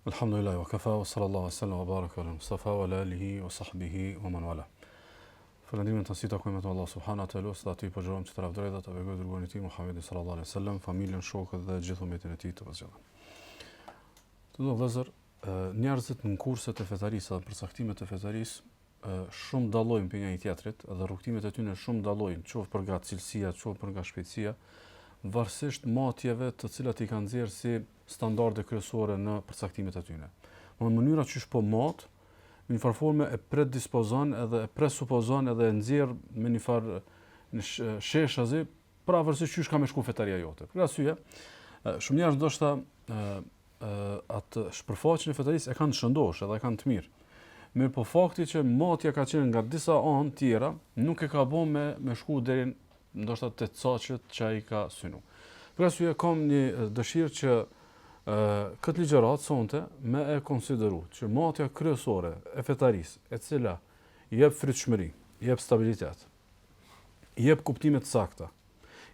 Alhamdulillah wa kafa wa sallallahu wa sallam wa baraka ala Mustafa wa ala alihi wa sahbihi wa man wala. Falënderimin të nësi takojmë të Allah subhanahu wa ta'ala, së të aty përgjërom që të rafdrej dhe të vegoj dërguarin e tij Muhammedin sallallahu alaihi wasallam, familjen, shokët dhe gjithë umetin e tij të vazhduar. Të do vëllezër, njerëzit në kurset e fetarisë dhe përcaktimet e fetarisë shumë dallojnë për njëri tjetrit dhe rrugtimet e tyre shumë dallojnë, qoftë për nga cilësia, qoftë për nga shpejtësia, varësisht matjeve të cilat i kanë nxjerrë si standarde kryesore në përcaktimet e tyre. Në mënyra që po mat, në një farë forme e predispozon edhe e presupozon edhe e nxjerr me një farë sheshazi pavarësisht çysh ka me shku fetaria jote. Për arsye, shumë njerëz ndoshta atë shpërfaqjen e fetarisë e kanë shëndosh edhe e kanë të mirë. Mirë po fakti që matja ka qenë nga disa anë tjera, nuk e ka bën me shku deri ndoshta te caqet që ai ka synu. Për arsye kam një dëshirë që këtë ligjërat sonte me e konsideru që matja kryesore e fetarisë, e cila jep frytshmëri, jep stabilitet, jep kuptime të sakta,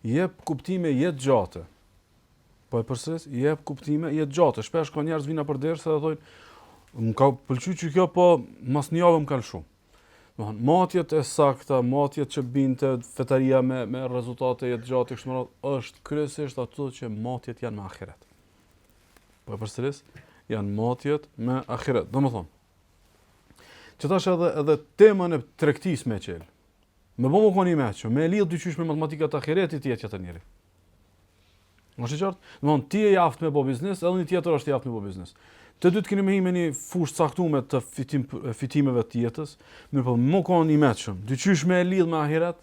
jep kuptime jetë gjate. Po e përsëris, jep kuptime jetë gjate. Shpesh ka njerëz vina për derë se dhe thojnë, më ka pëlqyer që kjo, po mas një javë më ka lshu. Matjet e sakta, matjet që binte fetaria me rezultate jetë gjate, është kryesisht ato që matjet janë me ahiret. Po e përsëris, janë matjet me ahiret. Domethënë, që tash edhe temën e tregtisë me qel. Me bëmë koni me që, me lidh dyqysh me matematikat e ahiretit tjetë që të njëri. Është i qartë? Domethënë, ti je i aftë me bo biznes, edhe një tjetër është i aftë me bo biznes. Të dy të keni me hi me një fushë caktuar të fitimeve të jetës, mirë po më kanë i mëshëm. Dyqysh me lidh me ahiret,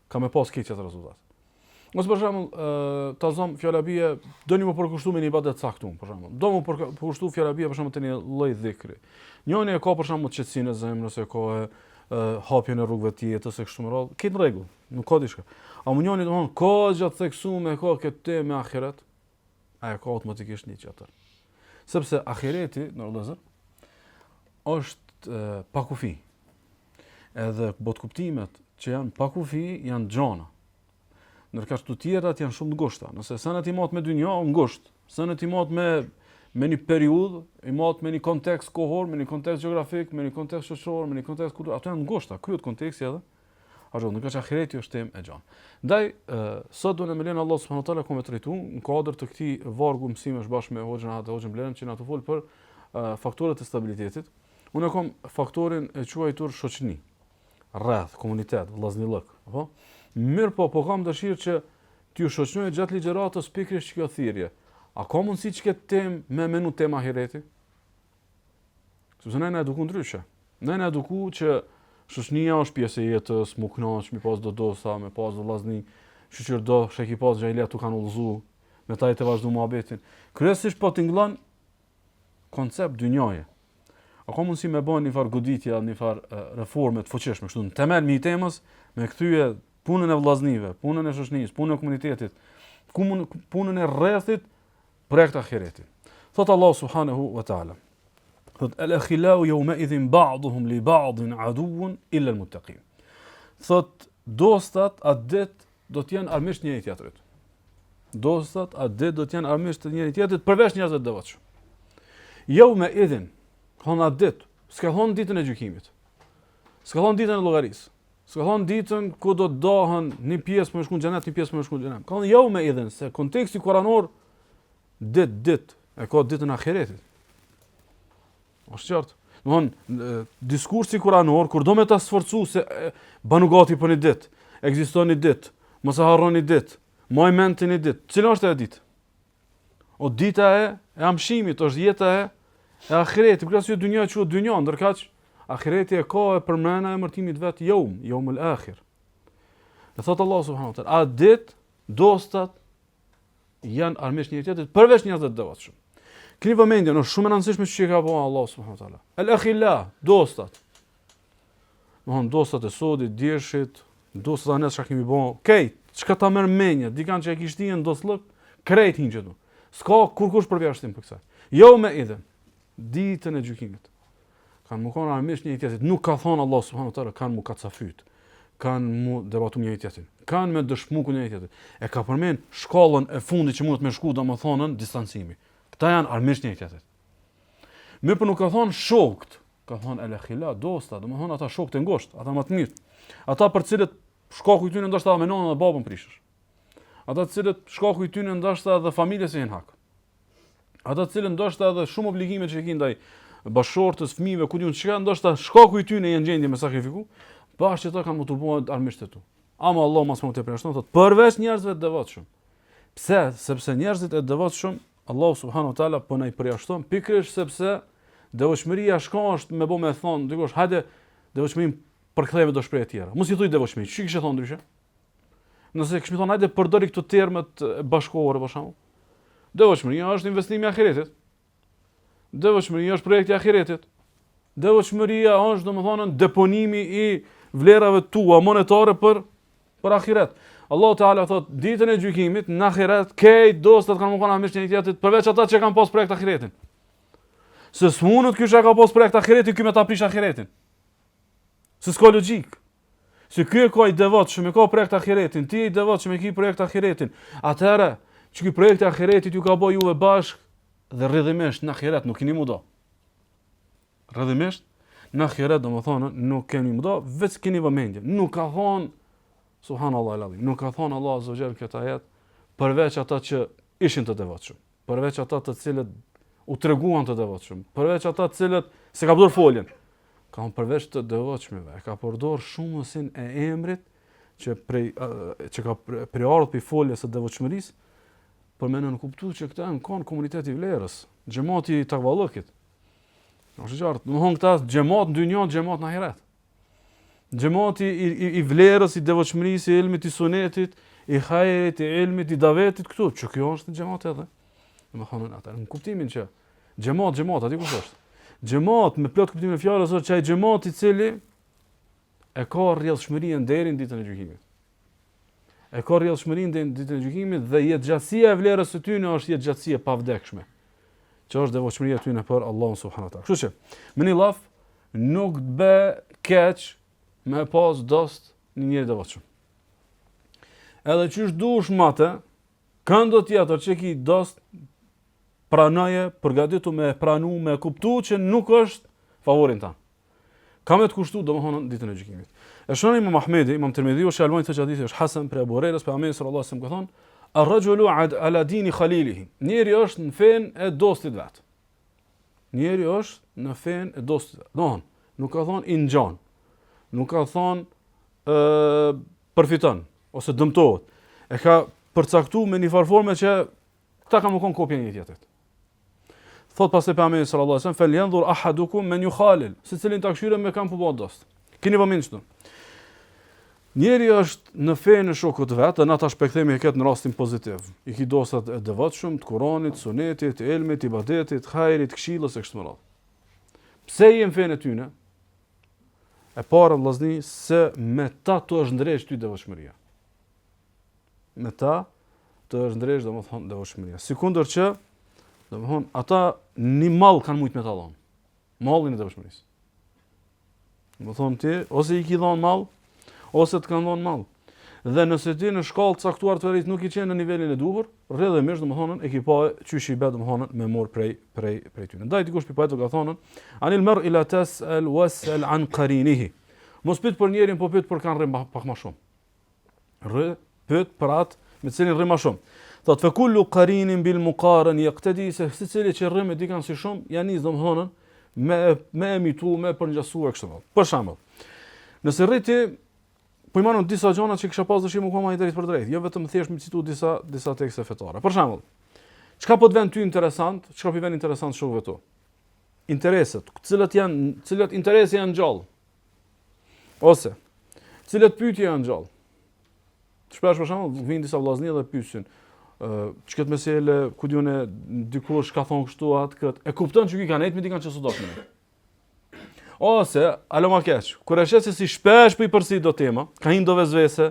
ka me pas keq atë rezultat. Ose për shembull, ta zëm fjalabie, doni më përkushtu me një ibadet caktuar, për shembull. Do më përkushtu fjalabie për shembull te një lloj dhikri. Njëri e ka për shembull qetësinë e zemrës, e ka hapjen e rrugëve të jetës e kështu me radhë. Këtë në rregull, nuk ka diçka. A njëri domthon ka gjatë theksuar ka këtë temë me ahiret, ai ka automatikisht një çatë. Sepse ahireti, në vëllezër, është pa kufi. Edhe botkuptimet që janë pa kufi janë gjana. Ndërka të tjerat janë shumë ngushta. Nëse senet i mat me dynja, ngusht. Senet i mat me një periudhë, i mat me një kontekst kohor, me një kontekst geografik, me një kontekst shoqëror, me një kontekst kulturor, ato janë ngushta, kryet konteksti edhe. Ndërka që ahireti është temë e gjanë. Ndaj, sot do në me lenë Allah subhanahu wa taala ku me trajtu në kuadër të këtij vargu mësimesh bashkë me hoxhën Ahat dhe hoxhën Blerën që na të fol për faktorët e stabilitetit. Unë kam faktorin e quajtur shoqëni, rreth, komunitet, vllaznillëk, apo? Mirë po kam dëshirë që t'ju shoqënoj gjatë ligjëratës pikërisht kjo thirrje. A ka mundësi që këtë temë me menu tema ahireti? Sepse ne na edukuar ndryshe. Ne na edukuar që shoqënia është pjesë e jetës, mu kënaq, mi pas dosa, me pas vllazni, shoqër do, sheki pas xhailia tu kanë udhëzu, me ta të vazhdu muhabetin. Kryesisht po tingëllon koncept dynjaje. A ka mundësi me bën një farë goditje, një farë reforme të fuqishme, kështu në temel mi temës, me kthye punën e vllaznive, punën e shoqënisë, punën e komunitetit, punën e rrethit për këtë ahiretin. Thot Allah subhanahu wa taala. Thot al-akhilau yawma idhin ba'dhum li ba'dhin aduwwun illa al-muttaqin. Thot dostat atë ditë do të janë armiqt njëri tjetrit. Dostat atë ditë do të janë armiqt të njëri tjetrit përveç njerëzve të devotshëm. Yawma idhin, hon atë ditë, s'ka hon ditën e gjykimit. S'ka hon ditën e llogarisë. S'ka hon ditën ku do të dohen një pjesë më shkon në xhenet, një pjesë më shkon në xhenem. Ka hon yawma idhin, se konteksti kuranor ditë e ka ditën e ahiretit. Është qartë. Domthon diskursi kuranor kur do me ta sforcu se banu gati për një ditë, ekziston një ditë, mos e harroni ditë, moj mendni një ditë. Cila është ajo ditë? O dita e amshimit, është jeta e ahiretit. Për arsye dynja quhet dynja, ndërkaq ahireti e ka e përmend emërtimit vet yawmul akhir. Dhe thot Allah subhanahu wa taala, a ditë dostat janë armiqt njëri tjetrit përveç njerëzve të devotshëm. Keni vëmendje, është shumë e rëndësishme që ka bëu Allah subhanahu wa taala. El-akhilla, dostat. Dostat e sodit, djeshit, dostat anë çka kemi bëu. Okej, çka ta merr mendje, dikan që e kishtin doslëk, krejt hinë këtu. S'ka kurkush përjashtim për kësaj. Jo me idhen, ditën e gjykimit. Kanë më kanë armiqt njëri tjetrit, nuk ka thonë Allah subhanahu wa taala kanë mu kacafyt. Kanë mu debatu njëri tjetrin. Kanë me dëshmu ku njëri tjetrin. E ka përmend shkollën e fundit që mund të më shku domethënën distancimi. Këta janë armiqt njëri tjetrit. Mirë për nuk ka thonë shokët, ka thonë el-khila, dosta, do më thonë ata shokët e ngosht, ata më të mirë. Ata për cilët shkaku i tyre ndoshta me nonën dhe babën prishësh. Ata të cilët shkaku i tyre ndoshta edhe familjes e hen hak. Ata të cilët ndoshta edhe shumë obligime që kanë ndaj bashortës, fëmijëve, ku diun çka, ndoshta shkaku i tyre janë gjendje me sakrifiku, bashkë që ata kanë më turbuar armisht e tu. Ama Allah mos më të përshton thotë përveç njerëzve të devotshëm. Pse? Sepse njerëzit e devotshëm Allah subhanahu wa taala po na i përjashton pikërisht sepse devotshmëria është me bë me thon, dikush, hajde devotshmërinë përkthejmë do shprehje tjera. Mos i thuj devotshmëri, ç'i kishe thon ndryshe? Nëse kish më thon hajde përdori këto termat bashkëkohore për shembull. Devotshmëria është investimi i ahiretit. Devotshmëria është projekti i ahiretit. Devotshmëria është domethënë deponimi i vlerave tua monetare për ahiret. Allahu Teala thot ditën e gjykimit në ahiret këjt dostat kanë mëkon amish një tjetrit përveç ata që kanë pas projekt ahiretin. Se s'munët ky që ka pas projekt ahiretin, ky me ta prish ahiretin. Se s'ka logjik. Se ky e ka i devotshëm, e ka projekt ahiretin, ti i devotshëm e ke projekt ahiretin. Atëherë, që ky projekt ahiretit ju ka bëj juve bashk dhe rrjedhimisht në ahiret nuk keni mudo. Rrjedhimisht në ahiret domethënë nuk keni mudo, vetë keni vëmendje. Nuk ka thonë subhanallahu alazim. Nuk ka thonë Allah azza wa jall këtë ajet përveç ata që ishin të devotshëm, përveç ata të cilët u treguan të devotshëm, përveç ata të cilët se ka bërë foljen. Ka thonë përveç të devotshmëve, ka përdor shumësin e emrit që ka ardhur pi foljes së devotshmërisë, për më në kuptuar që këta janë komuniteti i vlerës, xhamati i takvallokit. Është qartë, domthon këta xhamat në dynjë, xhamat në ahiret. Xhamati i vlerës, i devotshmërisë, i ilmit, i sunetit, i hajrit, i ilmit, i davetit këtu, që kjo është xhamat edhe. Domethënë ata në kuptimin që xhamat, aty kush është? Xhamat me plot kuptimin e fjalës është çaj xhamat i cili e ka rrjedhshmërinë deri në ditën e gjykimit. E ka rrjedhshmërinë deri në ditën e gjykimit dhe jetëgjatësia e vlerës së tyre është jetëgjatësia pa vdekshme. Që është devotshmëria e tyre për Allahun subhanahu wa taala. Kështu që me një laf nuk bë keq me pas dost një njeri devotshëm. Edhe çysh dush më atë, këndo tjetër që ki dost pranoje, përgatitu me pranu, me kuptu që nuk është favorin tanë. Ka me të kushtu, domethënë ditën e gjykimit. E shonë Imam Ahmedi, Imam Tirmidhiu, Albani thotë hadithi është hasan për Abu Hurajrës, për Ahmedi sallallahu alaihi wasallam ka thonë: "Ar-rajulu ala dini khalilihi." Njeri është në fen e dostit vet. Njeri është në fen e dostit vet. Domthon, nuk ka thonë i ngjan. Nuk ka thonë përfiton ose dëmtohet. E ka përcaktuar me një farforme që ta ka më kon kopja një tjetrit. Thot pastaj pejgamberi sallallahu alajhi wasallam: "Falyanzur ahadukum man yukhalil." Secilin ta këshire me kam po dost. Keni vëmendje këtu. Njeri është në fenë e shokut vet, në atë shpekthemi e ketë në rastin pozitiv. I ki dostat e devotshëm, të Kuranit, sunetit, ilmit, ibadetit, hajrit, këshillës e kështu me radhë. Pse i në fenë e tyne? E para vllazni se me ta të është ndresh ty devotshmëria. Me ta të është ndresh domethënë devotshmëria. Sikundër që domethënë ata një mall kanë shumë me ta dhon. Mallin e devotshmërisë. Domethënë ti ose i ki dhon mall, ose të kanë dhon mall. Dhe nëse ti në shkallë caktuar të verit nuk i qenë në nivelin e duhur, rrjedhimisht domethënë e ki pa çysh i bë domethënë me mor prej tyre. Ndaj dikush pi poetë ka thonë: "Anil mar'i la tas'al was'al an qarinihi." Mos pyet për njerin, po pyet për kanë rrim pak më shumë. Pyet për atë me cilin rrim më shumë. Thot fe kullu qarinin bil muqaran yaqtadi, se secili që rrim me dikën si shumë, janë nis domethënë me emitu, me përngjasuar kështu. Për shembull, nëse rriti po i marrën disa gjëra që kisha pas dëshirë më koma i drejt për drejt, jo vetëm thjesht me citu disa tekste fetare. Për shembull, çka po të vën ty interesant, çka po i vën interesant shokëve tu? Interesat, cilat interese janë gjallë. Ose cilat pyetje janë gjallë. Shpesh për shembull vin disa vllazni dhe pyesin, çka mesele, ku diun e dikush ka thon kështu atë kët. E kupton që ky kanë nejt me dikën që s'u dokën. Ose, alo ma keq, kur e shes se si shpesh po i përsi do tema, ka një do vezvese,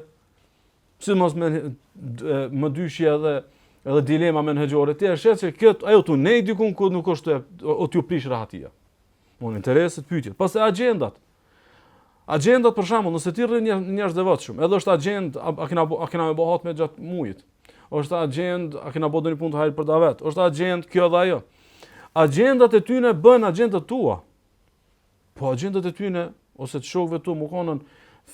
si mos me dyshje edhe dilema menhexhore, ti e shes se këtë ajo tu nej dikun ku nuk është o t'ju prish rahatia. Mon intereset, pyetjet. Pastaj agjendat. Agjendat për shembull, nëse ti rrin njerëz devotshëm, edhe është agjend, a kena me bohat me gjatë mujit. Është agjend, a kena bërë ndonjë punë të hajrit për davet. Është agjend kjo dhe ajo. agjendat e tyne bën agjendat tua. Po agjendat e tyne, ose të shokëve tu, më konën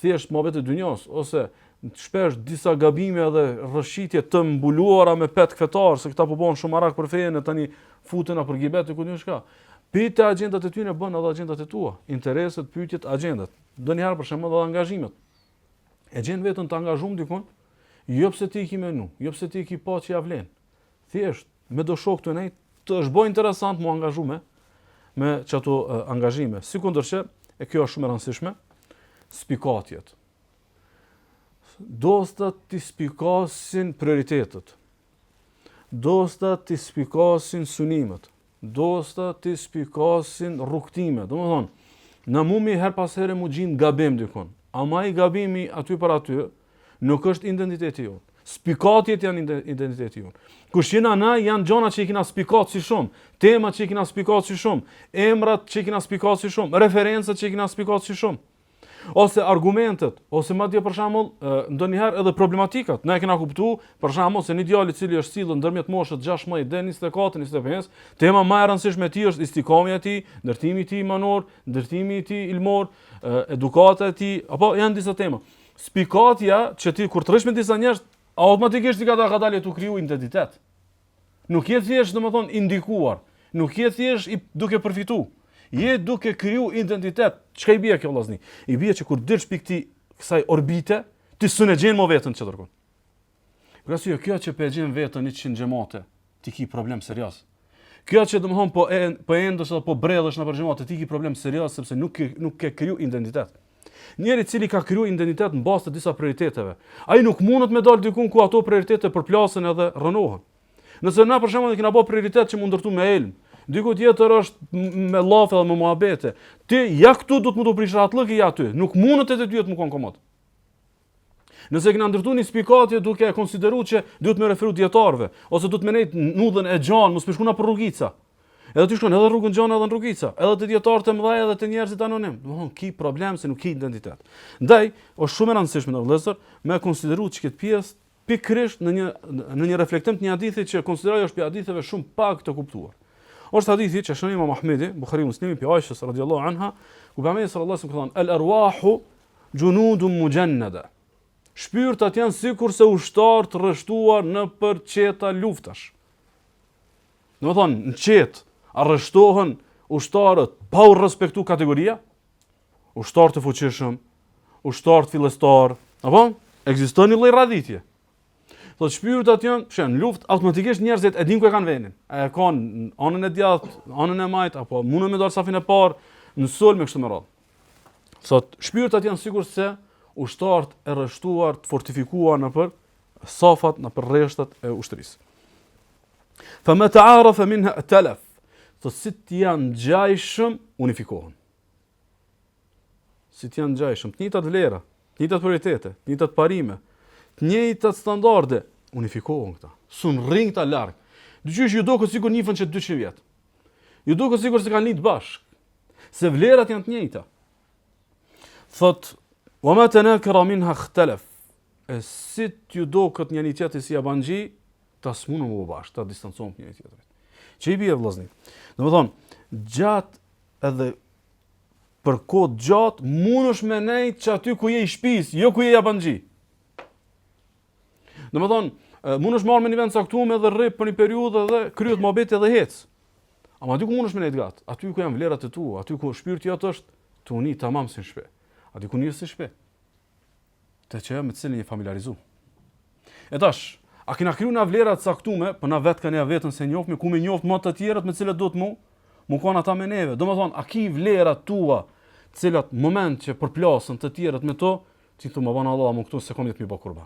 thjesht mohabet e dynjas, ose shpesh disa gabime dhe rrëshqitje të mbuluara me pet fetar, se këta po bën shumë arak për fejen e tani futena për gibet e ku diun çka. Pyetja agjendat e tyne bën edhe agjendat e tua, intereset, pyetjet, agjendat. Ndonjëherë për shembull edhe angazhimet. E gjen vetën të angazhuar dikon, jo pse ti i ki menu, jo pse ti i ki pa që ja vlen. Thjesht me do shok të nej të është bëj interesant mu angazhu me çato angazhime. Sikundërse, e kjo është shumë e rëndësishme, spikatjet. Dosta t'i spikasin prioritetet. Dosta t'i spikasin sunimet. Dosta t'i spikasin rrugtimet. Domethënë, na mumi her pas here mu gjin gabim dikon. Ama i gabimi aty për aty nuk është identiteti jonë. Spikatjet janë identiteti jonë. Kush jena na janë gjona që i kina spikat si shumë, temat që i kina spikat si shumë, emrat që i kina spikat si shumë, referencat që i kina spikat si shumë. Ose argumentet, ose madje për shembull, ndonjëherë edhe problematikat. Ne e kena kuptuar, për shembull, se një djalë i cili është sillur ndërmjet moshës 16 deri 24, 25, tema më e rëndësishme e tij është istikamja e tij, ndërtimi i tij imanor, ndërtimi i tij ilmor, edukata e tij, apo janë disa tema. Spikatja që ti kur të rrish me disa njerëz, automatikisht ti ka dalë tu kriju identitet. Nuk je thjesht domethënë indikuar, nuk je thjesht duke përfituar. Je duke kriju identitet. Çka i bie kjo vllazni? I bie që kur dilsh pikë kësaj orbite, ti s'u gjen më veten që dërgon. Për arsye kjo që pe gjen veten 100 xhamate, ti ki problem serioz. Kjo që domthon po endosh apo po bredhesh në për xhamate, ti ki problem serioz sepse nuk ke kriju identitet. Njeri i cili ka kriju identitet në bazë të disa prioriteteve, ai nuk mundet me dal diku ku ato prioritete përplasen edhe rënohen. Nëse na për shembull kena bë prioritet që mund ndërtu me elm, diku tjetër është me llafe dhe me muhabete. Ti ja këtu do të më do prish ratlëk ja aty. Nuk mundet të dyja të më kon komod. Nëse kena ndërtu një spikatje duke e konsideruar që duhet me referu dietarëve, ose duhet me nejt nudhën e gjan, mos pishkuna për rrugica. Edhe ti shkon edhe rrugën gjan edhe në rrugica, edhe te dietarët e mëdhej edhe te njerëzit anonim. Domthon ki problem se nuk ki identitet. Ndaj, është shumë e rëndësishme në vëllezër me konsideruar çka pjesë pikërisht në një reflektim të një hadithi që konsideroj është për haditheve shumë pak të kuptuar. Është hadithi që shënon Imam Ahmedi, Buhariu Muslimi, pi Aishës radhiyallahu anha, ku pejgamberi sallallahu alaihi wasallam thonë: "Al-arwahu junudun mujannada." Shpirtat janë sikurse ushtar të rreshtuar në për qeta luftash. Domethënë, në qet arreshtohen ushtarët pa u respektu kategoria, ushtar të fuqishëm, ushtar të fillestar, apo ekziston një lloj radhitje. Thotë shpirtat janë, në luftë automatikisht njerëzit e dinë ku e kanë vendin. A e kanë anën e djathtë, anën e majt, apo mundën me dalë safin e parë, në sulm me kështu me radhë. Thotë shpirtat janë sigurisht se ushtarët e rreshtuar, të fortifikuar nëpër safat, nëpër rreshtat e ushtrisë. Fa ma ta'arafa minha talaf. Thotë si të janë ngjajshëm unifikohen. Si të janë ngjajshëm, të njëjtat vlera, të njëjtat prioritete, të njëjtat parime, të njëjtat standarde, unifikohen këta. Sun rrin këta larg. Dëgjosh ju duket sikur nifën që 200 vjet. Ju duket sikur se kanë lidh bashk. Se vlerat janë të njëjta. Thot, "Wa ma tanakara minha ikhtalaf." Si ju duket një tjetër si abanxhi, ta smunë më bashk, ta distancohen një tjetrit. Çi i bie vllazni? Domethënë, gjatë edhe për kohë gjatë mundesh me nejt që aty ku je i shtëpis, jo ku je i abanxhi. Domethënë, mundesh marrë me një vend caktuar edhe rri për një periudhë dhe kryet mohabeti edhe hec. Ama aty ku mundesh me nejt gat, aty ku janë vlerat e tua, aty ku shpirti jot është të uni tamam si në shtëpi. Aty ku nisi në shtëpi. Të që me të cilin je familiarizu. E tash, a kena kriju na vlerat caktume, për na vetë kanë ja vetën se njofme, ku me njoft më të tjerët me cilët duhet mu kanë ata me neve. Domethënë, a ki vlerat tua, të cilat moment që përplasën të tjerët me to, ti thu më bën Allah më këtu se kam jetë mi bë kurban.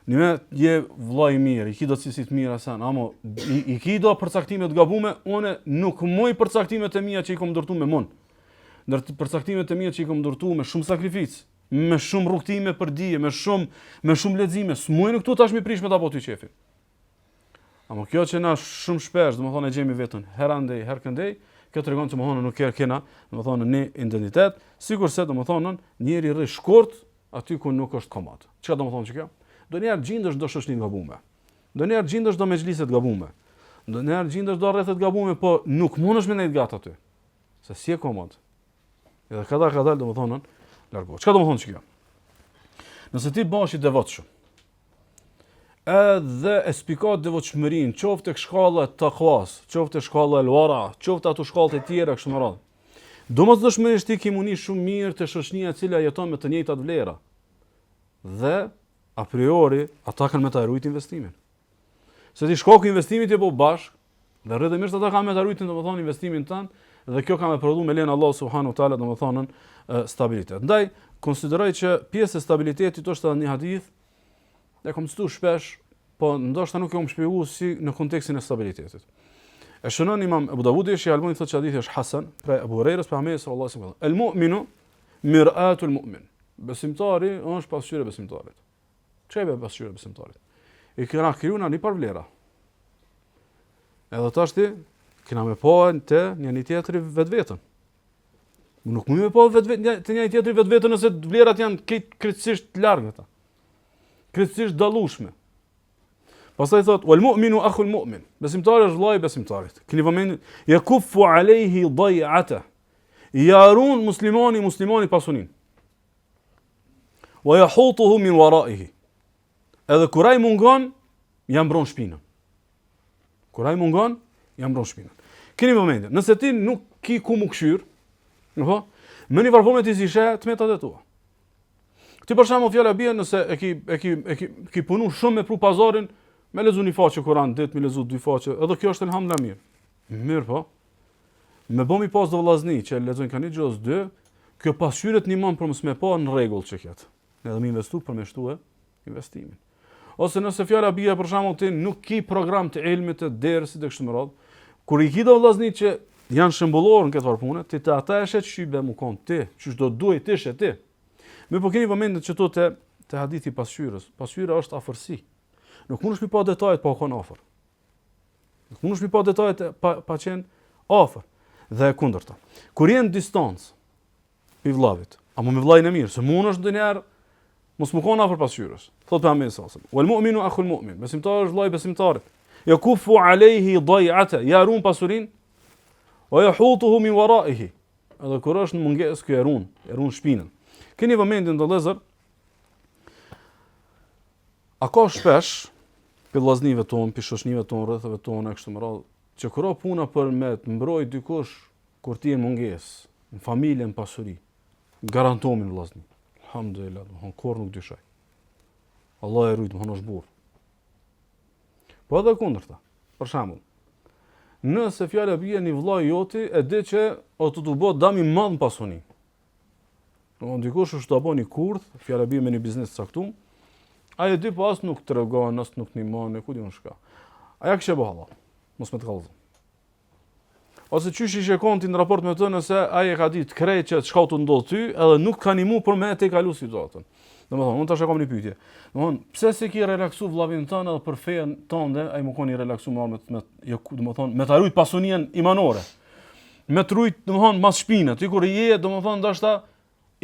Një je vllai i mirë, i ki do cilësi të mira sen, amo i ki do përcaktime të gabume, une nuk muj përcaktimet e mia që i kom ndërtu me mun. Ndër përcaktimet e mia që i kom ndërtu me shumë sakrificë, me shumë rrugtime për dije, me shumë lexime, s'muj në këtu tash mi prish me ta po ty qefin. Amo kjo që na shumë shpesh, domethënë e gjemi vetën herandej, herkëndej, kjo tregon se domethënë nuk kena, domethënë në identitet, sikurse domethënë njëri rri shkurt aty ku nuk është komod. Çka domethënë që kjo? Donjëherë gjindesh do shoqëni të gabuar. Donjëherë gjindesh do mexhlise të gabuar. ndonjëherë gjendesh do rrethet gabume, po nuk mundesh me nejt gat aty. Se si e komod. Edhe ka dalë domethënë largohet. Çka domethënë kjo? Nëse ti bash i devotshëm, edhe e spikot devotshmërinë, qoftë tek shkalla e takwas, qoftë tek shkalla e wara, qoftë ato shkallë të tjera kështu me radhë. Domosdoshmërisht ti ke muni shumë mirë te shoqënia e cila jeton me të njëjtat vlera. Dhe a priori ata kanë me ta ruajt investimin. Se ti shkoku investimit e po bashk, dhe rrëdhëmisht ata kanë me ta ruajtin domethënë investimin tënd, dhe kjo ka me prodhu me lenë Allah subhanahu wa taala domethënë stabilitet. Ndaj konsideroj që pjesë e stabilitetit është edhe një hadith, e kam cituar shpesh, po ndoshta nuk e kam shpjeguar si në kontekstin e stabilitetit. E shënon Imam Abu Davudi që Albani thotë që hadithi është hasan, pra Abu Hurairës për Muhamedit sallallahu alaihi wasallam. El-mu'minu mir'atul mu'min. Besimtari është pasqyra e besimtarit. Çfarë është pasqyra e besimtarit? I kena krijuar një par vlera. Edhe tash ti kena me pa të njëri tjetri vetveten. Nuk mund me pa të njëri tjetri vetveten nëse vlerat janë krejtësisht të largëta. Krejtësisht dallueshme. Pastaj thot wal mu'minu akhul mu'min. Besimtari është vllai i besimtarit. Keni vëmendje yakuffu alayhi day'ata. Yarun muslimani pasunin. Wa yahutuhu min wara'ihi. Edhe kur ai mungon, ja mbron shpinën. Kur ai mungon, ja mbron shpinën. Keni vëmendje, nëse ti nuk ki ku mu këshyr, apo, më një varfome ti si sheh të metat e tua. Ti për shembull fjala bie nëse e ki punu shumë me pru pazarin, me lezu një faqe Kur'an, ditë me lezu 2 faqe, edhe kjo është elhamdulillah mirë. Mirë po. Me bëmi pas do vllazni që lexojnë kanë gjos 2, kjo pasqyret një mën për mos me pa në rregull që ket. Edhe më investu për me shtuë investimin. Ose nëse fjala bie për shembull ti nuk ki program të ilmit të dersit të kështu me radhë, kur i ki do vllazni që janë shembullor në këtë punë, ti të ata e shet shtybe më kon ti, çu do duhet ti shet ti. Me po keni vëmendje që to te hadithi pasqyrës. Pasqyra është afërsi. Nuk mundesh mi pa detajet pa qenë afër. Nuk mundesh mi pa detajet pa qenë afër. Dhe e kundërta. Kur je në distancë pi vllavit, apo me vllajin e mirë, se mundesh ndonjëherë mos më kon afër pasqyrës. Thot pejgamberi sallallahu alajhi wasallam: "Wal mu'minu akhul mu'min." Besimtari është vllai besimtarit. Yakufu alayhi day'ata, yarun pasurin, wa yahutuhu min wara'ihi. Edhe kur është në mungesë ky erun shpinën. Keni vëmendje ndëllëzër, a ka shpesh për vllaznive tonë, për shoqënive tonë, rrethave tonë, kështu me radhë, që kur puna për me të mbroj dikush kur ti në mungesë, në familje, në pasuri, garantomin vllazni. Alhamdulillah, kur nuk dyshoj. Allah e rujt, është burr. Po edhe kundërta. Për shembull, nëse fjala bie një vllai joti e di që o të bë dëm i madh në pasuni. Domthonë dikush është të bëni kurth, fjala bie me një biznes të caktuar. Ai e di po as nuk tregon, as nuk ndihmon, ku di unë shka. Aja kishte bëu Allah. Mos më të kallëzon. Ose çysh i shekon ti në raport me të nëse ai e ka ditë krejt që çka të ndodh ty, edhe nuk ka ndihmu për me të kalu situatën. Domethënë, unë tash kam një pyetje. Domethënë, pse se ki relaksu vllavin tënd edhe për fen tënde, ai më koni relaksu me domethënë, me ta rujt pasuninë imanore. Me të rujt, domethënë, mas shpinë. Ti kur je, domethënë, ndoshta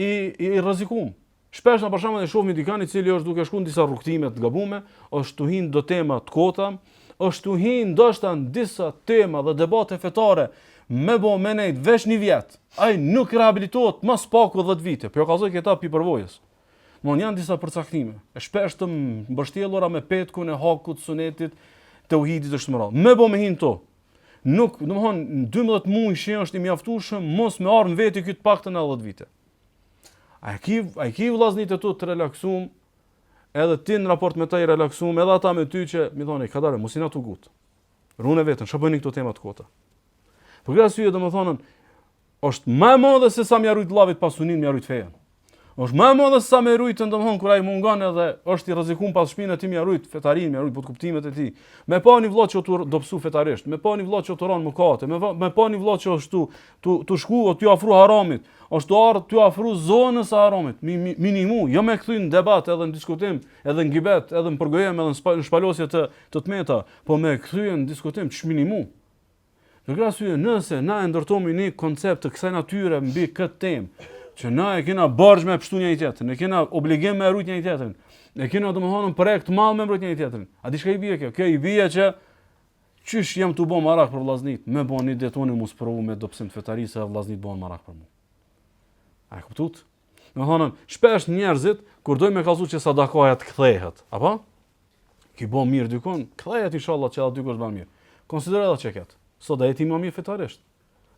i rrezikum. Shpesh na për shembull e shohim dikën i cili është duke shkuar në disa rrugtime të gabuara, është tuhin do tema të kota, është tuhin ndoshta në disa tema dhe debate fetare me bo me nejt vesh një vjet. Ai nuk rehabilitohet mas paku 10 vite. Po kallzoj këta pi përvojës. Mon janë disa përcaktime. E shpesh të mbështjellura me petkun e hakut, sunetit, tauhidit të shmëra. Me bo me hin to. Nuk, domthon 12 muaj që është i mjaftueshëm, mos me armë veti këtë paktën 10 vite. Ai ki vllaznit e tu të relaksum, edhe ti në raport me ta i relaksum, edhe ata me ty që mi thonë, kadare, mos i na tu gut. Rune vetën, çfarë bëni këto tema të kota. Për këtë arsye domethënë është më e madhe se sa më rujt vllavit pasunin, më rujt fejen. Është më e madhe se sa më rujt domethënë kur ai mungon edhe është i rrezikum pas shpinën ti më rujt fetarin, më rujt kuptimet e tij. Me pa një vëllai që tu dobsu fetarisht, me pa një vëllai që tu ron mëkate, me pa një vëllai që është tu shku o t'ju afru haramit, është ardh t'ju afru zonës së haramit, minimu, jo me kthy në debat edhe në diskutim, edhe në gibet, edhe në përgojem, edhe në shpalosje të tmeta, po me kthy në diskutim ç'minimu. Për këtë arsye, nëse na e ndërtomi një koncept të kësaj natyre mbi këtë temë, që na e kena borxh me pështu njëri tjetrin, ne kena obligim me rujt njëri tjetrin, ne kena domethënë projekt të madh me mbrojt njëri tjetrin. A di çka i bie kjo? Kjo i bie që Qysh jam të bo marak për vllaznit, me bo një detoni mu sprovu me dobësim të fetarisë e vllaznit bo marak për mu. A e kuptut? Me thonën, shpesh njerëzit, kur dojnë me kallzu që sadakaja të kthehet, apo? Ki bo mirë dykon, kthehet inshallah që edhe dykosh bën mirë. Konsidero edhe çeket. Sot ai ti më mirë fetarisht.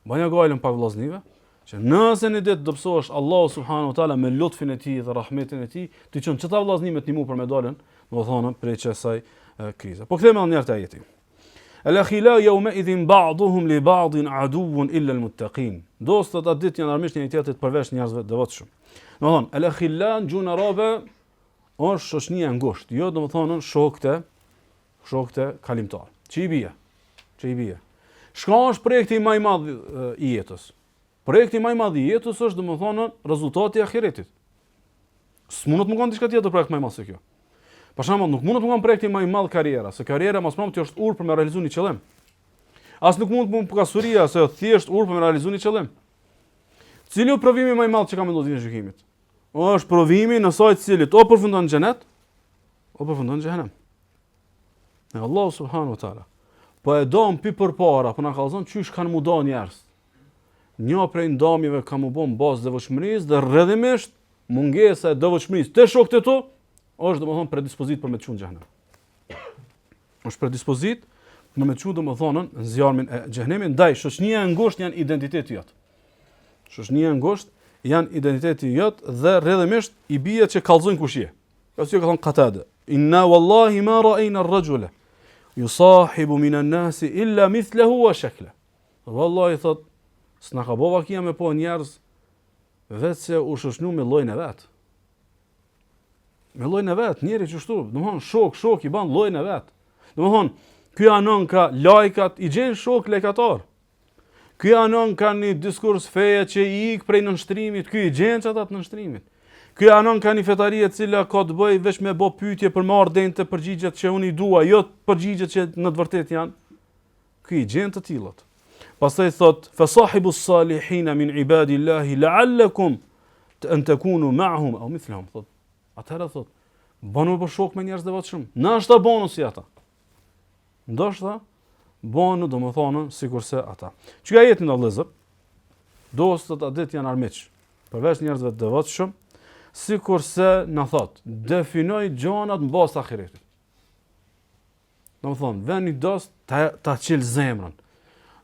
Banja gojlën pak vllaznive, që nëse në ditë dobësohesh Allahu subhanahu wa taala me lutfin e tij dhe rahmetin e tij, ti çon çta vllaznimet nimu për me dalën, do thonë prej çesaj krize. Po kthejmë edhe një herë te ajeti. Al-akhila yawma idhin ba'duhum li ba'din aduwwun illa al-muttaqin. Dostat atë ditë janë armiqtë njëri tjetrit përveç njerëzve devotshëm. Do thonë, al-akhila në gjuhën arabe është shoqënia e ngushtë, jo domethënë shokte kalimtar. Ç'i bie. Shka është projekti më i madh i jetës? Projekti më i madh i jetës është domethënë rezultati i ahiretit. S'mundet më kanë diçka tjetër projekt më i madh se kjo. Për shembull, nuk mundet të kam projekti më i madh karriera, se karriera mos prom ti është urë për me realizuar një qëllim. As nuk mund të bëjmë pasuria se thjesht urë për me realizuar një qëllim. Cili është provimi më i madh që ka menduar ditën e gjykimit? Është provimi në sa i cili o përfundon në xhenet, o përfundon në xhenem. Ne Allahu subhanahu wa taala po e dom pi përpara, po na kallzon çysh kanë mudo njerëz. Një prej ndamjeve ka më bën bazë devotshmërisë dhe rrjedhimisht mungesa e devotshmërisë te shokët e tu është domethënë predispozit për me të çuar në xhenem. Është predispozit për me të çuar domethënë në zjarmin e xhenemit, ndaj shoqënia e ngushtë janë identiteti jot. Shoqënia e ngushtë janë identiteti jot dhe rrjedhimisht i bie që kallzojnë kush je. Pastaj ka thënë Qatada, inna wallahi ma ra'ayna ar-rajula yusahibu min an-nas illa mithluhu wa shakla. Wallahi thot, s'na ka bova kia me po njerëz vetë se u shoqënu me llojin e vet. Me llojin e vet, njëri çështu, domthon shok i bën llojin e vet. Domthon, ky anon ka lajkat, i gjen shok lajkatar. Ky anon ka një diskurs feje që i ik prej nënshtrimit, ky i gjen çata të nënshtrimit. Ky anon ka një fetari e cila ka të bëj veç me bë pyetje për marrë dente përgjigjet që unë i dua, jo përgjigjet që në të vërtetë janë. Ky i gjen të tillot. Pastaj thot, fa sahibu s-salihin min ibadillahi la'allakum an takunu ma'hum aw mithlahum. Thot, atëherë thot, bënu për shok me njerëz devotshëm. Ndoshta bënu si ata. Ndoshta bënu domethënë sikurse ata. Çka jetin në vëllezër? Dostat a ditë janë armiq. Përveç njerëzve të devotshëm, sikurse na thot, definoj gjonat në bazë të ahiretit. Domethënë, vjen një dost ta çel zemrën.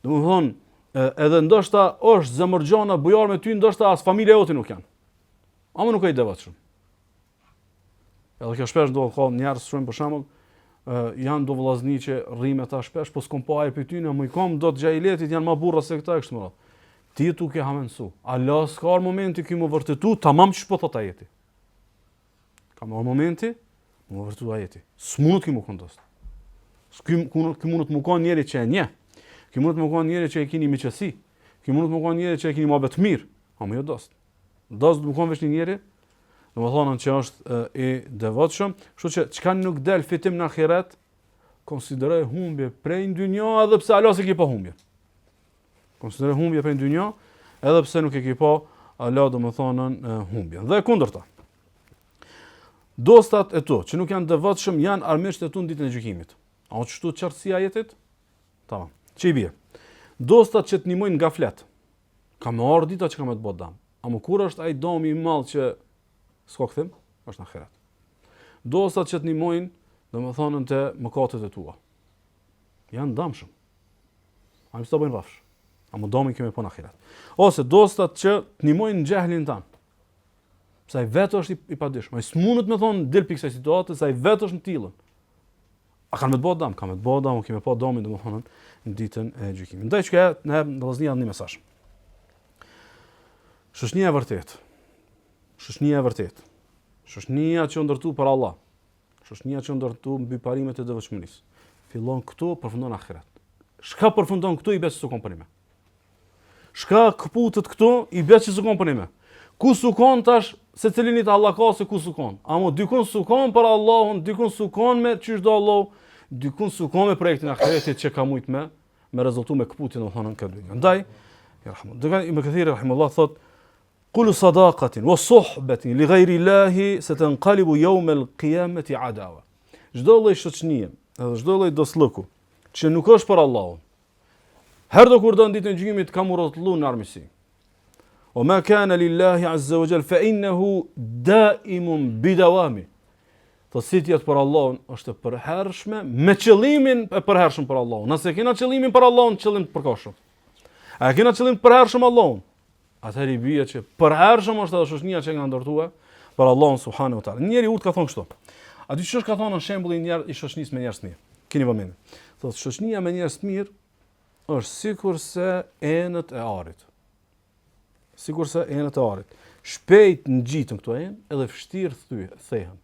Domethënë, edhe ndoshta është zemërgjona bujar me ty, ndoshta as familja jote nuk janë. Ama nuk ai devotshëm. Edhe kjo shpesh do ka njerëz shumë për shembull, janë do vllazni që rrimë ata shpesh, po s'kom pa ai për ty, në më kom do të xhailetit janë më burra se këta kështu më radh. Ti tu ke hamensu. Allah s'ka momenti që më vërtetu tamam ç'po po thot ajeti. Ka momenti, më vërtetu ajeti. S'mund të më kondost. S'ky mund të më kon njëri që e njeh. Ky mund të më kon njëri që e keni miqësi. Ky mund të më kon njëri që e keni mohabet mirë. Ama jo dost. Dost do më kon vesh një njëri, domethënë që është i devotshëm, kështu që çka nuk del fitim në ahiret, konsideroj humbje prej dynjë edhe pse Allah s'e ki pa humbje. Konsideroj humbje prej dynjë edhe pse nuk e ki pa Allah domethënë humbje. Dhe kundërta. Dostat e tu që nuk janë devotshëm janë armiqtë e tu në ditën e gjykimit. A u çtu qartësia e jetit? Tamam. Ç'i bie? Dostat që të nimojnë nga flet. Ka më ardhur dita që ka më të bëj dam. A më kur është ai domi i madh që s'ka kthim? Është në ahiret. Dostat që të nimojnë, domethënë te mëkatet e tua. Janë dëmshëm. A më bëjnë rrafsh. A më domi kemi po në ahiret. Ose dostat që të nimojnë në xhehlin tan. Sa i vetë është i padijshëm. Ai s'mundet me thonë del pikë kësaj situate, sa i vetë është në tillën. A kanë me të bëjë dam, kanë me të bëjë dam, kemi pa domin domethënë në ditën e gjykimit. Ndaj çka ne vllaznia një mesazh. Shoqënia e vërtetë. Shoqënia e vërtetë. Shoqënia që ndërtu për Allah. Shoqënia që ndërtu mbi parimet e devotshmërisë. Fillon këtu, përfundon ahiret. Shka përfundon këtu i bes s'u komponime. Shka këputet këtu i bes që s'u komponime. Ku sukon tash se cilinit Allah ka se ku sukon. Amo dykun sukon për Allahun, dykun sukon me çish do Allah, dykun sukon me projektin e ahiretit që ka mujt me rezultu me këputin domethënë këtë dynjë. Ndaj, yarhamu. Dëgan Ibn Kathir rahimahullah thot Qulu sadaqatin wa suhbatin li ghayri Allahi satanqalibu yawm al-qiyamati adawa. Çdo lloj shoqënie, edhe çdo lloj dostllëku që nuk është për Allahun. Herdo kur do në ditën e gjykimit ka mu rrotullu në armisi. O ma kana lillahi azza wa jall fa innahu daimun bidawami. Thot si tjetë për Allahun është e përhershme me qëllimin e përhershëm për Allahun. Nëse kena qëllimin për Allahun, qëllim të përkohshëm. A kena qëllim të përhershëm Allahun, atëherë i bie që përhershëm është edhe shoqënia që nga ndërtuar për Allahun subhanahu wa taala. Njëri urt ka thonë kështu. A di ç'është ka thonë në shembullin i shoqënisë me njerëz të mirë. Keni vëmendje. Thotë shoqënia me njerëz të mirë është sikurse enët e arit. Sikurse enët e arit. Shpejt ngjitën këto enë edhe vështirë thehen.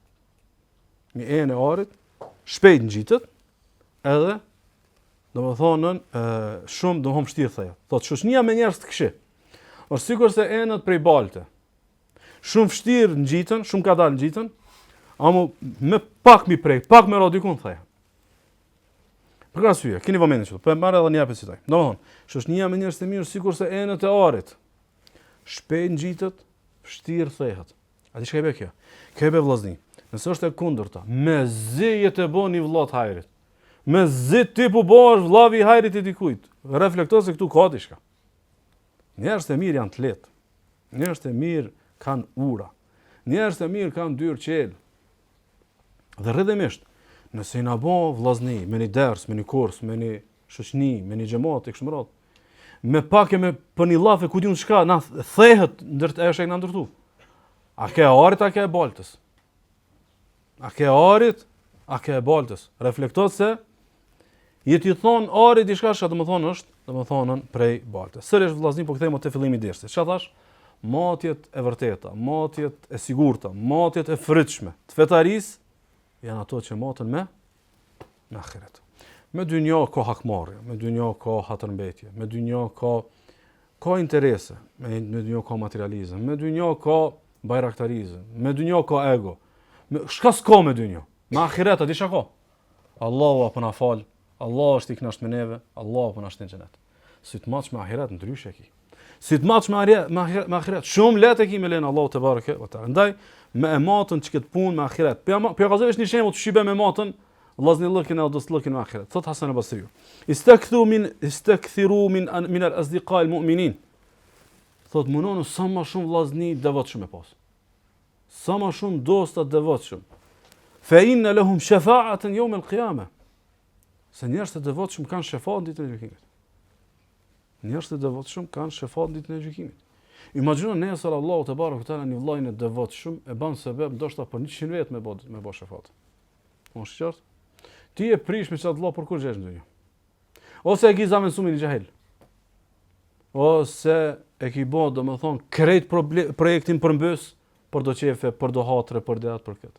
Një enë e arit shpejt ngjitet edhe domethënë shumë do vështirë thehen. Thotë shoqënia me njerëz të këqij është sikurse enët prej balte. Shumë vështirë ngjitën, shumë ka dalë ngjitën, ama me pak mi prej, pak me radikun thehen. Për këtë arsye, keni vëmendje këtu. Po marr edhe një hapë citaj. Domethënë, shoqënia me njerëz të mirë sikurse enët e arit. Shpejt ngjitet, vështirë thehet. A di çka e bë kjo? Kjo e bë vllazni. Nëse është e kundërta, me zi jetë bëni vllat hajrit. Me zi ti po bësh vllavi i hajrit i dikujt. Reflekto se këtu ka diçka. Njerëz të mirë janë të lehtë. Njerëz të mirë kanë ura. Njerëz të mirë kanë dyrë qelë. Dhe rrëdhemisht, nëse i na bë vllazni, me një ders, me një kurs, me një shoqëni, me një xhamat e kështu me radhë, me pak e me për një llafe ku diun çka, na thehet ndërt e është e na ndërtu. A ke arit, a ke e baltës? A ke arit, a ke e baltës? Reflekto se jeti thon arit diçka që domethënë është, domethënë prej baltës. Sërish vllazni po kthehemi te fillimi i dersit. Çfarë thash? Matjet e vërteta, matjet e sigurta, matjet e frytshme të fetarisë janë ato që matën me ahiret. Me dynjë ka hakmarrje, me dynjë ka hatërmbetje, me dynjë ka interese, me dynjë ka materializëm, me dynjë ka bajraktarizëm, me dynjë ka ego. Shka s'ka me dynjë? Me ahiret a di çka ka? Allahu apo na fal, Allah është i kënaqur me neve, Allahu apo na shtin në xhenet. Si të matsh me ahiret ndryshe ki. Si të matsh me ahiret, shumë lehtë ki me len Allahu te bareke ve teala. Ndaj me ematën që këtë punë me ahiret. Për gazesh një shembull të shibe me ematën, vllazni llëkin apo doslëkin me ahiret. Thot Hasan al-Basri. Istakthiru min al-asdiqa al-mu'minin. Thot munonu sa më shumë vllazni devotshëm e pas. Sa më shumë dosta devotshëm. Fa inna lahum shafa'atan yawm al-qiyamah. Se njerëz të devotshëm kanë shefat ditën e gjykimit. Njerëz të devotshëm kanë shefat ditën e gjykimit. Imagjino nesër Allahu te barekuhu teala një vllajin e devotshëm e bën sebeb ndoshta për 100 vjet me bë shefat. Mos qartë. Ti e prish me çat vëlla për kur jesh ndonjë. Ose e ke zamen sumin i xahil. Ose e ke bë domethën krejt projektin përmbys për do qefe, për do hatre, për det, për këtë.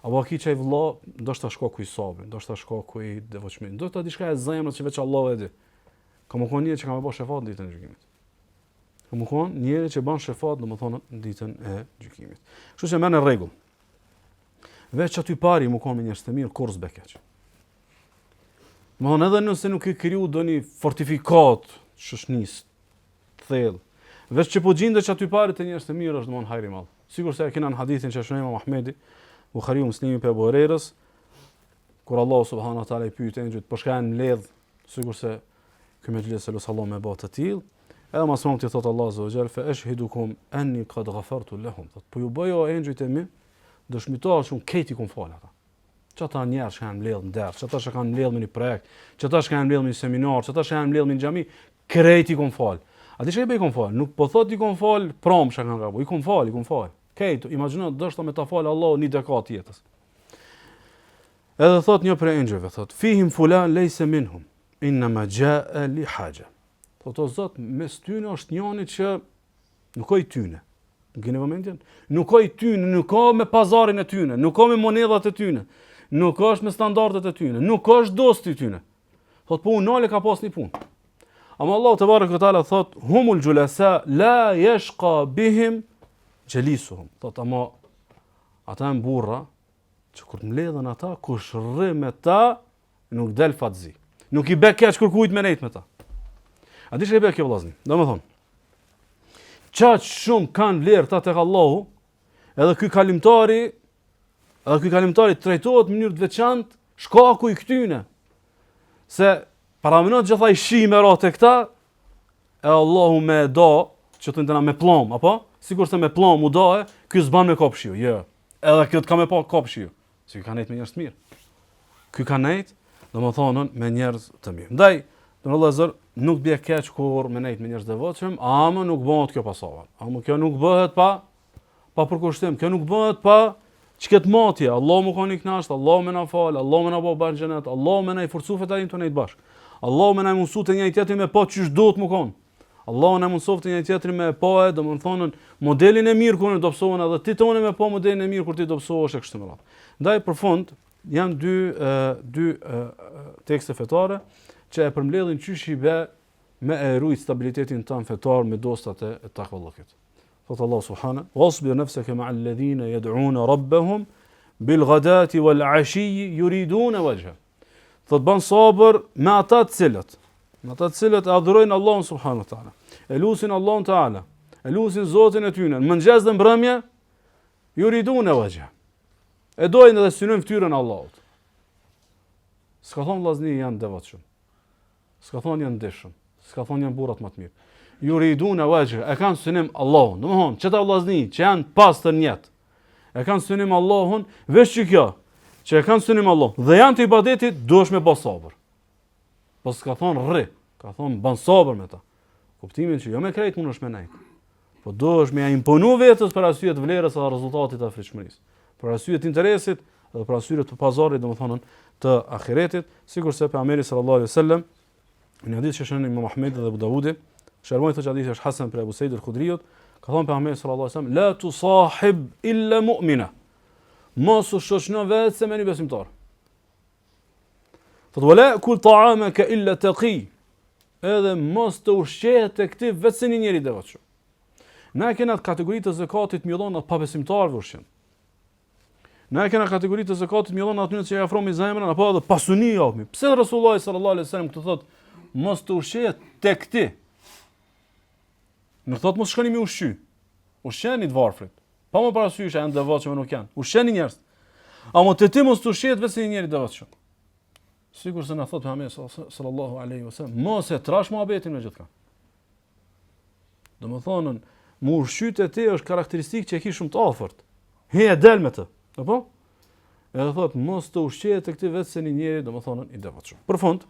Apo ki çaj vëlla, ndoshta shko ku i sabi, ndoshta shko ku i devotshëm. Ndoshta diçka e zemrës që veç Allahu e di. Ka më konë një që ka më bë shefat ditën e gjykimit. Ka më konë njëri që bën shefat domethënë ditën e gjykimit. Kështu që merr në rregull. Veç aty pari më konë me njerëz të mirë kurs bekeq. Më edhe nëse nuk e kriju doni fortifikat shoshnis të thellë. Veç që po gjendet që aty pari të njerëz të mirë është domon hajri i madh. Sigurisht se e kena në hadithin që shënon Imam Ahmedi, Buhariu, Muslimi pe Abu Hurairës, kur Allah subhanahu wa taala i pyet engjëjt, po shka janë mbledh, sigurisht se ky mejlis sallallahu me bota të tillë. Edhe më shumë ti thot Allah azza wa jall fa ashhidukum anni qad ghafartu lahum. Po ju bëjo engjëjt e mi, dëshmitar shumë këti kum fal ata. Çata njerëz që kanë mbledh në derë, çata që kanë mbledh me një projekt, çata që kanë mbledh me një seminar, çata që kanë mbledh me një xhami, krejt i kum fal. A di çka i bëj kum fal? Nuk po thot i kum fal prom çka kanë gabu, i kum fal. Këto, imagjino dashta me ta fal Allahu një dekat jetës. Edhe thot një prej engjëjve, thot fihim fulan laysa minhum, inma jaa li haja. Thot o Zot, mes tyne është njëri që nuk ka i tyne. Gjeni vëmendjen? Nuk ka i tyne, nuk ka me pazarin e tyne, nuk ka me monedhat e tyne, nuk është me standardet e tyne, nuk është dosti i tyne. Thot po unale ka pas një punë. Ama Allah te barekuhu teala thot humul julasa la yashqa bihim jalisuhum. Thot ama ata janë burra që kur të mbledhen ata kush rri me ta nuk del fatzi. Nuk i bë keq kërkujt me nejt me ta. A di çka i bë kjo vllazni? Domethënë çaq shumë kanë vlerë ta tek Allahu, edhe ky kalimtari trajtohet në mënyrë të veçantë shkaku i këtyne. Se paramenon gjithaj shi me ra të këta, e Allahu me do, që të ndena me plom, apo? Sikur se me plom u dohe, ky s'ban me kop shiu, jo. Edhe këtë ka me pa kop shiu. Si ky ka nejt me njerëz të mirë. Ky ka nejt, domethënë me njerëz të mirë. Ndaj, domethënë nuk bie keq kur me nejt me njerëz të devotshëm, ama nuk bëhet kjo pasova. Ama kjo nuk bëhet pa përkushtim, kjo nuk bëhet pa çket matje. Allah më ka niknasht, Allah më na fal, Allah më na bë ban xhenet, Allah më na i forcu fetarin tonë të bashk. Allah më na mësu të njëjtë tjetrin me pa çysh duhet më kon. Allah na mëson të njëjtë tjetrin me pa, domethënë modelin e mirë kur ne do psohen edhe ti tonë me pa modelin e mirë kur ti do psohesh e kështu me radhë. Ndaj për fund janë dy tekste fetare që e përmbledhin çysh i bë me e rujt stabilitetin tan fetar me dostat e takvallahut. Thot Allah subhanahu wasbir nafsaka ma'a alladhina yad'una rabbahum bil ghadati wal 'ashi yuriduna wajha. Thot ban sabër me ata të cilët e adhurojnë Allahun subhanahu wa taala. E lusin Allahun taala, e lusin Zotin e tyre, në mëngjes dhe mbrëmje, yuriduna wajha. E dojnë edhe synojnë fytyrën e Allahut. S'ka thonë vllazni janë devotshëm. S'ka thonë janë ndeshëm. S'ka thonë janë burrat më të mirë. Yuriduna wajha, e kanë synim Allahun. Domthonë, çeta vllazni që janë pastër në jetë, e kanë synim Allahun, veç kjo, që e kanë synim Allahun dhe janë të ibadetit, duhesh me pas sabër. Po s'ka thonë rri, ka thonë ban sabër me ta. Kuptimin që jo me krejt mundesh me nejt. Po duhesh me ja imponu vetes për arsye të vlerës dhe rezultatit të fritshmërisë. Për arsye të interesit dhe për arsye të pazarit, domethënë të ahiretit, sikurse pejgamberi sallallahu alaihi wasallam në hadith që shënon Imam Ahmedi dhe Abu Davudi, shërmoi thotë hadithi është hasan për Abu Said al-Khudriut, ka thonë pejgamberi sallallahu alaihi wasallam, la tusahib illa mu'mina. Mos u shoqëno vetëm me një besimtar. Thotë wala kul ta'amaka illa taqi. Edhe mos të ushqehet tek ti vetëm një njeri devotshëm. Na kena kategoritë të zakatit mjellon atë pa besimtarëve ushqim. Na kena kategoritë të zakatit mjellon aty që ja afromi zemrën apo edhe pasuni japmi. Pse Resulullah sallallahu alaihi wasallam këtu thotë mos të ushqehet tek ti? Nuk thotë mos shkoni me ushqy. Ushqeni të varfrit. Pa më parasysh janë devotshëm nuk janë. Ushqeni njerëz. Amo te ti mos të ushqehet vetëm një njeri devotshëm. Sigur se na thot Muhamedi sallallahu alaihi wasallam, mos e trash muhabetin me gjithka. Domethënë, mu ushqytë e ti është karakteristikë që e ki shumë të afërt. He e del me të, apo? Edhe thot mos të ushqehet tek ti vetëm një njeri, domethënë i devotshëm. Për fund,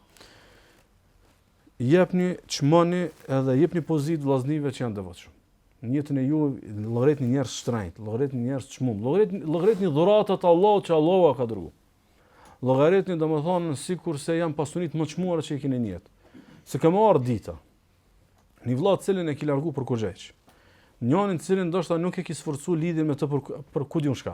jepni çmoni edhe jepni pozitë vllaznive që janë devotshëm. Në jetën e ju llogaritni njerëz shtrenjt, llogaritni njerëz çmum, llogaritni dhuratat e Allahut që Allahu ka dërguar. Llogaritni domethënë sikur se janë pasunit më çmuara që i keni në jetë. Se kam marrë dita. Një vëlla të cilin e ki largu për kurrëç. Njërin të cilin ndoshta nuk e ki sforcu lidhjen me të për ku diun shka.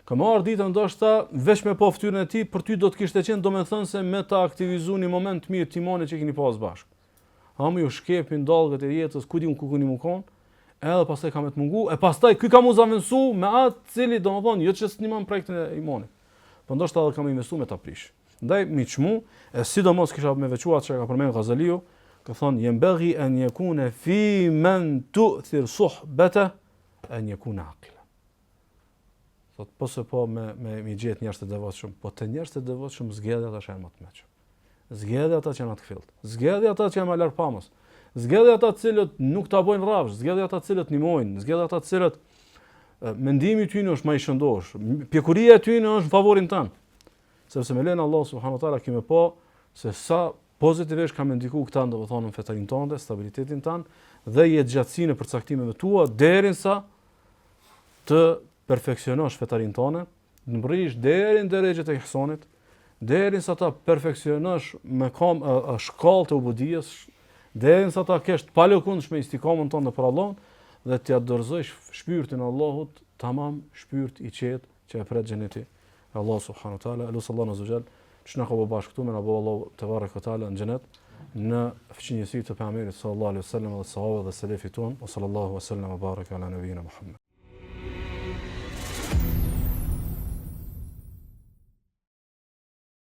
Kam marrë dita ndoshta veç me pa fytyrën e tij, për ty do të kishte qenë domethënë se me ta aktivizuar një moment të mirë timone që keni pas bashkë. Hamu ju shkepin dallgët e jetës, ku diun ku keni më kon, edhe pastaj kam të mungu, e pastaj ky kam u zaventu me atë cili domethënë jo që s'niman projektin e imanit. Po ndoshta edhe kam investuar me ta prish. Ndaj mi çmu, e sidomos kisha me veçuar çka ka përmend Ghazaliu, ka thonë yembaghi an yakuna fi man tu'thir suhbata an yakuna aqila. Sot po me gjet njerëz të devotshëm, po të njerëz të devotshëm zgjedhja ata që janë më të mëshëm. Zgjedhja ata që janë më të fillt. Zgjedhja ata që janë më larg pamës. Zgjedhja ata të cilët nuk ta bojnë rrafsh, zgjedhja ata të cilët nimojnë, zgjedhja ata të cilët mendimi i tyre është më i shëndosh, pjekuria e tyre është në favorin tan. Sepse me lenin Allah subhanahu wa taala kimë po se sa pozitivisht ka më ndikuar këta domethënë në fetarin tonë, stabilitetin tan dhe jetëgjatësinë e përcaktimeve tua derisa të perfeksionosh fetarin tonë, të mbrish deri në drejtë të ihsanit, derisa ta perfeksionosh me shkallë të ubudijës, derisa ta kesh të palëkundshme istikamën tonë për Allahun dhe t'ia dorëzosh shpirtin Allahut, tamam shpirt i qetë që e pret xheneti. Allah subhanahu wa taala, sallallahu alaihi wasallam, që na ka bërë bashkë këtu me Allahu te baraka taala në xhenet, në fqinjësi të pejgamberit sallallahu alaihi wasallam dhe sahabëve dhe selefit ton, sallallahu alaihi wasallam baraka ala nabiyina Muhammad.